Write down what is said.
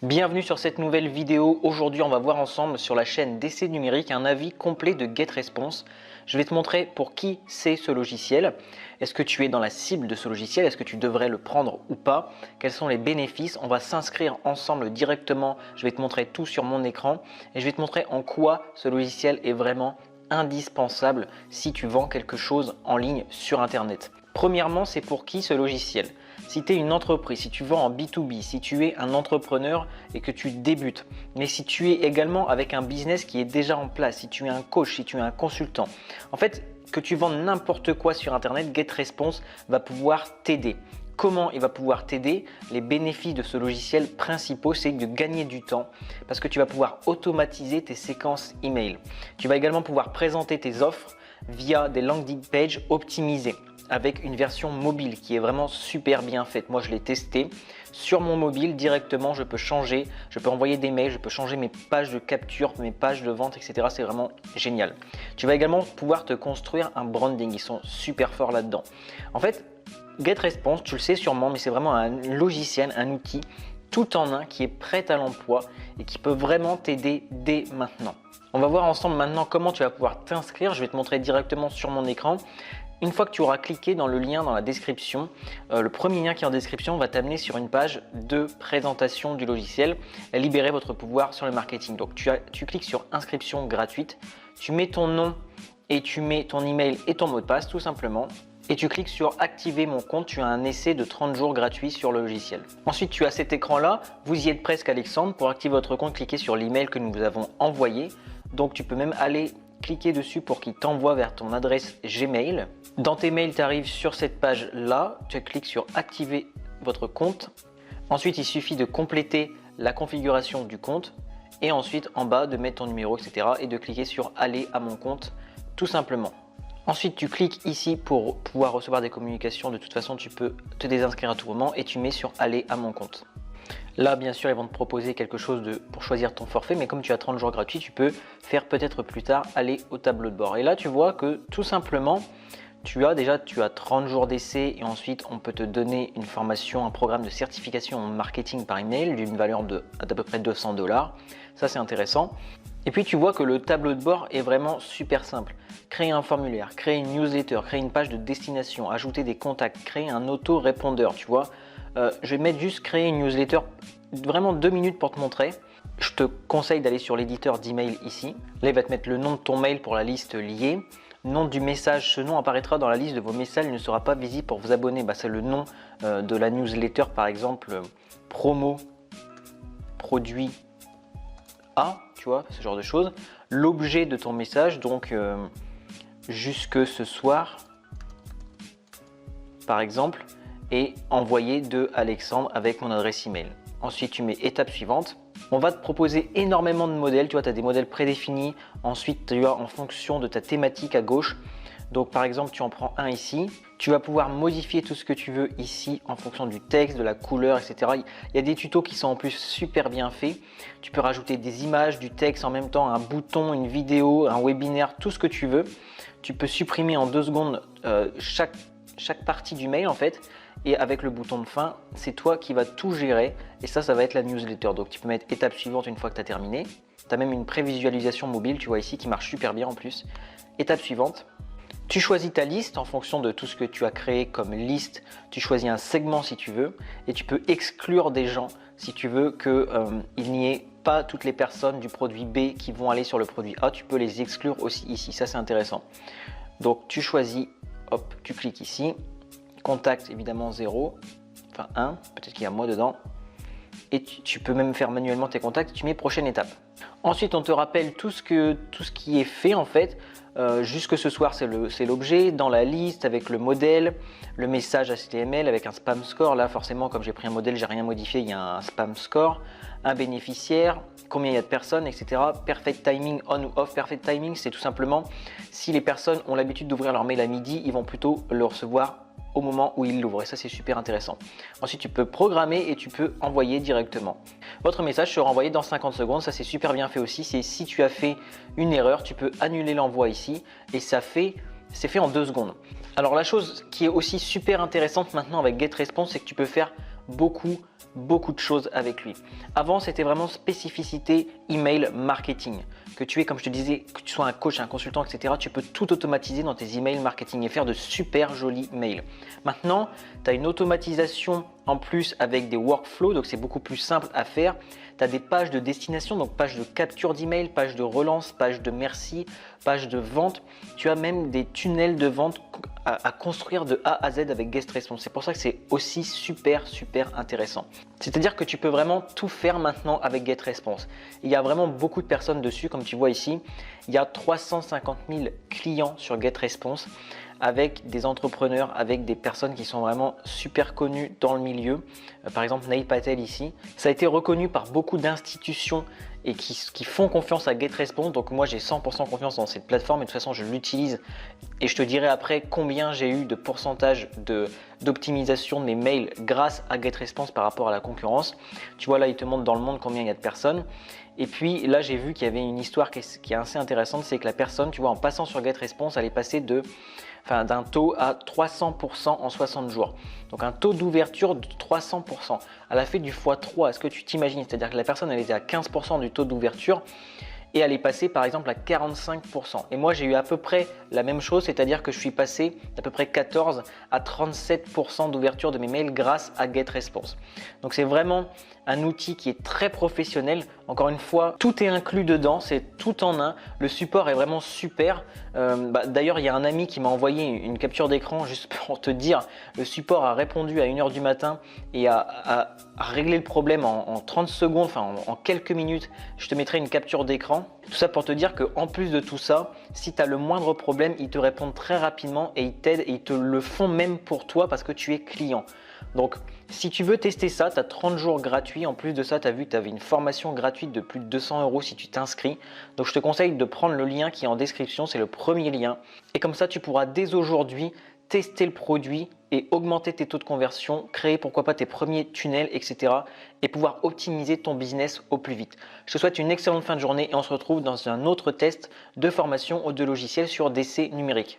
Bienvenue sur cette nouvelle vidéo. Aujourd'hui, on va voir ensemble sur la chaîne d'essai numérique un avis complet de GetResponse. Je vais te montrer pour qui c'est ce logiciel. Est-ce que tu es dans la cible de ce logiciel? Est-ce que tu devrais le prendre ou pas? Quels sont les bénéfices? On va s'inscrire ensemble directement. Je vais te montrer tout sur mon écran et je vais te montrer en quoi ce logiciel est vraiment indispensable si tu vends quelque chose en ligne sur Internet. Premièrement, c'est pour qui ce logiciel? Si tu es une entreprise, si tu vends en B2B, si tu es un entrepreneur et que tu débutes, mais si tu es également avec un business qui est déjà en place, si tu es un coach, si tu es un consultant, en fait, que tu vends n'importe quoi sur Internet, GetResponse va pouvoir t'aider. Comment il va pouvoir t'aider? Les bénéfices de ce logiciel principaux, c'est de gagner du temps parce que tu vas pouvoir automatiser tes séquences email. Tu vas également pouvoir présenter tes offres via des landing pages optimisées avec une version mobile qui est vraiment super bien faite. Moi, je l'ai testé sur mon mobile directement. Je peux changer, je peux envoyer des mails, je peux changer mes pages de capture, mes pages de vente, etc. C'est vraiment génial. Tu vas également pouvoir te construire un branding. Ils sont super forts là-dedans. En fait, GetResponse, tu le sais sûrement, mais c'est vraiment un logiciel, un outil tout en un qui est prêt à l'emploi et qui peut vraiment t'aider dès maintenant. On va voir ensemble maintenant comment tu vas pouvoir t'inscrire. Je vais te montrer directement sur mon écran. Une fois que tu auras cliqué dans le lien dans la description, le premier lien qui est en description va t'amener sur une page de présentation du logiciel « Libérez votre pouvoir sur le marketing ». Donc tu cliques sur « Inscription gratuite », tu mets ton nom et tu mets ton email et ton mot de passe tout simplement. Et tu cliques sur « Activer mon compte », tu as un essai de 30 jours gratuit sur le logiciel. Ensuite, tu as cet écran-là, vous y êtes presque Alexandre. Pour activer votre compte, cliquez sur l'email que nous vous avons envoyé. Donc tu peux même aller cliquer dessus pour qu'il t'envoie vers ton adresse Gmail. Dans tes mails, tu arrives sur cette page-là, tu cliques sur « Activer votre compte ». Ensuite, il suffit de compléter la configuration du compte et ensuite en bas de mettre ton numéro, etc. et de cliquer sur « Aller à mon compte » tout simplement. Ensuite, tu cliques ici pour pouvoir recevoir des communications. De toute façon, tu peux te désinscrire à tout moment et tu mets sur « Aller à mon compte ». Là, bien sûr, ils vont te proposer quelque chose pour choisir ton forfait, mais comme tu as 30 jours gratuits, tu peux faire peut-être plus tard aller au tableau de bord. Et là, tu vois que tout simplement, tu as 30 jours d'essai et ensuite, on peut te donner une formation, un programme de certification en marketing par email d'une valeur d'à peu près 200 $. Ça, c'est intéressant. Et puis, tu vois que le tableau de bord est vraiment super simple. Créer un formulaire, créer une newsletter, créer une page de destination, ajouter des contacts, créer un auto-répondeur, tu vois. Je vais mettre juste créer une newsletter, vraiment 2 minutes pour te montrer. Je te conseille d'aller sur l'éditeur d'email ici. Là, il va te mettre le nom de ton mail pour la liste liée. Nom du message, ce nom apparaîtra dans la liste de vos messages, il ne sera pas visible pour vous abonner. C'est le nom de la newsletter, par exemple, promo, produit A, tu vois, ce genre de choses. L'objet de ton message, donc jusque ce soir, par exemple, et envoyé de Alexandre avec mon adresse email. Ensuite, tu mets étape suivante. On va te proposer énormément de modèles. Tu vois, tu as des modèles prédéfinis. Ensuite, tu as en fonction de ta thématique à gauche. Donc, par exemple, tu en prends un ici. Tu vas pouvoir modifier tout ce que tu veux ici en fonction du texte, de la couleur, etc. Il y a des tutos qui sont en plus super bien faits. Tu peux rajouter des images, du texte en même temps, un bouton, une vidéo, un webinaire, tout ce que tu veux. Tu peux supprimer en 2 secondes chaque partie du mail en fait. Et avec le bouton de fin, c'est toi qui vas tout gérer et ça va être la newsletter. Donc tu peux mettre étape suivante une fois que tu as terminé. Tu as même une prévisualisation mobile, tu vois ici, qui marche super bien en plus. Étape suivante, tu choisis ta liste en fonction de tout ce que tu as créé comme liste. Tu choisis un segment si tu veux et tu peux exclure des gens si tu veux qu'il n'y ait pas toutes les personnes du produit B qui vont aller sur le produit A. Tu peux les exclure aussi ici, ça c'est intéressant. Donc tu choisis, hop, tu cliques ici. Contact évidemment 0, enfin 1, peut-être qu'il y a moi dedans. Et tu peux même faire manuellement tes contacts, tu mets prochaine étape. Ensuite, on te rappelle tout ce qui est fait en fait. Jusque ce soir, c'est l'objet, dans la liste avec le modèle, le message HTML avec un spam score. Là, forcément, comme j'ai pris un modèle, j'ai rien modifié, il y a un spam score, un bénéficiaire, combien il y a de personnes, etc. Perfect timing on ou off. Perfect timing, c'est tout simplement si les personnes ont l'habitude d'ouvrir leur mail à midi, ils vont plutôt le recevoir au moment où il l'ouvre et ça c'est super intéressant. Ensuite tu peux programmer et tu peux envoyer directement. Votre message sera envoyé dans 50 secondes, ça c'est super bien fait aussi. Si tu as fait une erreur, tu peux annuler l'envoi ici et c'est fait en 2 secondes. Alors la chose qui est aussi super intéressante maintenant avec GetResponse, c'est que tu peux faire beaucoup beaucoup de choses avec lui. Avant, c'était vraiment spécificité email marketing. Que tu es, comme je te disais, que tu sois un coach, un consultant, etc., tu peux tout automatiser dans tes emails marketing et faire de super jolis mails. Maintenant, tu as une automatisation en plus avec des workflows, donc c'est beaucoup plus simple à faire. Tu as des pages de destination, donc pages de capture d'email, pages de relance, pages de merci, pages de vente. Tu as même des tunnels de vente à construire de A à Z avec GetResponse. C'est pour ça que c'est aussi super intéressant. C'est-à-dire que tu peux vraiment tout faire maintenant avec GetResponse. Il y a vraiment beaucoup de personnes dessus, comme tu vois ici. Il y a 350 000 clients sur GetResponse avec des entrepreneurs, avec des personnes qui sont vraiment super connues dans le milieu. Par exemple, Neil Patel ici. Ça a été reconnu par beaucoup d'institutions et qui font confiance à GetResponse. Donc moi, j'ai 100% confiance dans cette plateforme et de toute façon, je l'utilise. Et je te dirai après combien j'ai eu de pourcentage d'optimisation de mes mails grâce à GetResponse par rapport à la concurrence. Tu vois là, il te montre dans le monde combien il y a de personnes. Et puis là, j'ai vu qu'il y avait une histoire qui est assez intéressante. C'est que la personne, tu vois, en passant sur GetResponse, elle est passée d'un taux à 300% en 60 jours. Donc un taux d'ouverture de 300%. Elle a fait du x3. Est-ce que tu t'imagines? C'est-à-dire que la personne, elle était à 15% du taux d'ouverture et elle est passée par exemple à 45%. Et moi, j'ai eu à peu près la même chose, c'est-à-dire que je suis passé d'à peu près 14 à 37% d'ouverture de mes mails grâce à GetResponse. Donc c'est vraiment un outil qui est très professionnel. Encore une fois, tout est inclus dedans, c'est tout en un. Le support est vraiment super. D'ailleurs, il y a un ami qui m'a envoyé une capture d'écran juste pour te dire, le support a répondu à 1h du matin et a réglé le problème en 30 secondes, enfin en quelques minutes. Je te mettrai une capture d'écran. Tout ça pour te dire qu'en plus de tout ça, si tu as le moindre problème, ils te répondent très rapidement et ils t'aident et ils te le font même pour toi parce que tu es client. Donc, si tu veux tester ça, tu as 30 jours gratuits. En plus de ça, tu as vu que tu avais une formation gratuite de plus de 200 € si tu t'inscris. Donc, je te conseille de prendre le lien qui est en description. C'est le premier lien. Et comme ça, tu pourras dès aujourd'hui tester le produit et augmenter tes taux de conversion, créer pourquoi pas tes premiers tunnels, etc. et pouvoir optimiser ton business au plus vite. Je te souhaite une excellente fin de journée et on se retrouve dans un autre test de formation ou de logiciel sur DC numérique.